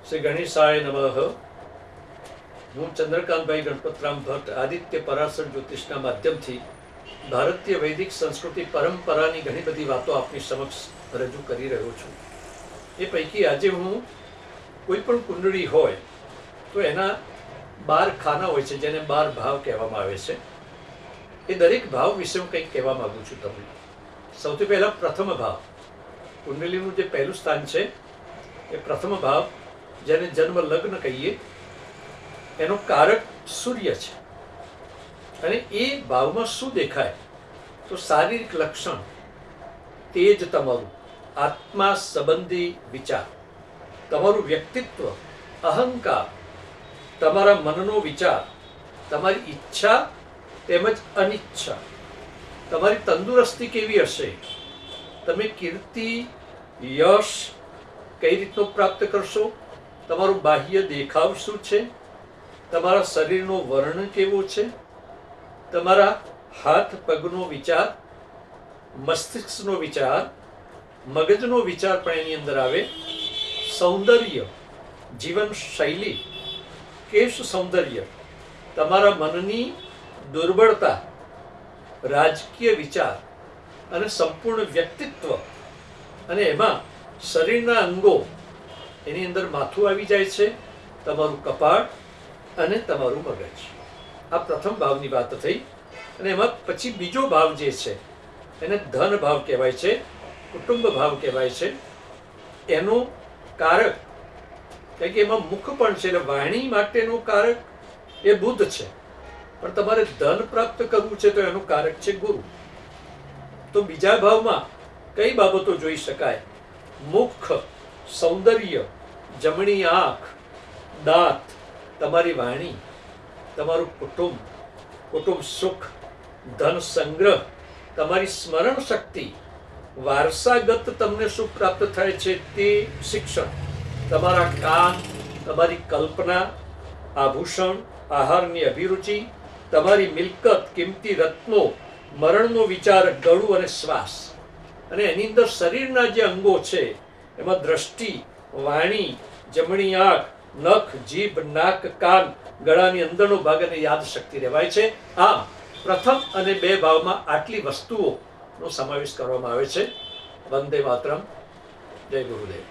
શ્રી ગણેશાય નમઃ. હું ચંદ્રકાંતભાઈ ગણપતરામ ભટ્ટ આદિત્ય પરાશર જ્યોતિષના માધ્યમથી ભારતીય વૈદિક સંસ્કૃતિ પરંપરાની ઘણી બધી વાતો આપની સમક્ષ રજૂ કરી રહ્યો છું. એ પૈકી આજે હું કોઈ પણ કુંડળી હોય તો એના 12 ખાના હોય છે, જેને 12 ભાવ કહેવામાં આવે છે. એ દરેક ભાવ વિશે હું કંઈક કહેવા માંગુ છું તમને. સૌથી પહેલા પ્રથમ ભાવ, કુંડલીનું જે પહેલું સ્થાન છે એ પ્રથમ ભાવ, જેને જન્મ લગ્ન કહીએ, એનો કારક સૂર્ય છે. અને એ ભાવમાં શું દેખાય તો શારીરિક લક્ષણ, તેજ, તમારું આત્મા સંબંધી વિચાર, તમારું વ્યક્તિત્વ, અહંકાર, તમારા મનનો વિચાર, તમારી ઈચ્છા તેમજ અનિચ્છા, તમારી તંદુરસ્તી કેવી હશે, તમે કીર્તિ, યશ કઈ રીતનો પ્રાપ્ત કરશો, તમારું બાહ્ય દેખાવ શું છે, તમારા શરીરનો વર્ણ કેવો છે, તમારા હાથ પગનો વિચાર, મસ્તિષ્કનો વિચાર, મગજનો વિચાર પણ એની અંદર આવે, સૌંદર્ય, જીવન શૈલી, કેશ સૌંદર્ય, તમારા મનની દુર્બળતા, રાજકીય વિચાર અને સંપૂર્ણ વ્યક્તિત્વ, અને એમાં શરીરના અંગો, એની અંદર માથું આવી જાય છે, તમારું કપાળ અને તમારું મગજ. આ પ્રથમ ભાવની વાત થઈ. અને એમાં પછી બીજો ભાવ જે છે એને ધન ભાવ કહેવાય છે, કુટુંબ ભાવ કહેવાય છે. એનો કારક, કારણ કે એમાં મુખ પણ છે, એટલે વાણી માટેનું કારક એ બુધ છે. પણ તમારે ધન પ્રાપ્ત કરવું છે તો એનું કારક છે ગુરુ. તો બીજા ભાવમાં કઈ બાબતો જોઈ શકાય? મુખ, સૌંદર્ય, જમણી આંખ, દાંત, તમારી વાણી, તમારું કુટુંબ, કુટુંબ સુખ, ધન સંગ્રહ, તમારી સ્મરણ શક્તિ, વારસાગત તમને શું પ્રાપ્ત થાય છે તે શિક્ષણ, તમારા કાન, તમારી કલ્પના, આભૂષણ, આહારની અભિરુચિ, તમારી મિલકત, કિંમતી રત્નો, મરણનો વિચાર, ગળું અને શ્વાસ. અને એની અંદર શરીરના જે અંગો છે એમાં દ્રષ્ટિ, વાણી, જમણી આંખ, નખ, જીભ, નાક, કાન, ગળાની અંદરનો ભાગ અને યાદશક્તિ રહેવાય છે. આમ પ્રથમ અને 2 ભાવમાં આટલી વસ્તુઓનો સમાવેશ કરવામાં આવે છે. વંદે માતરમ. જય ગુરુદેવ.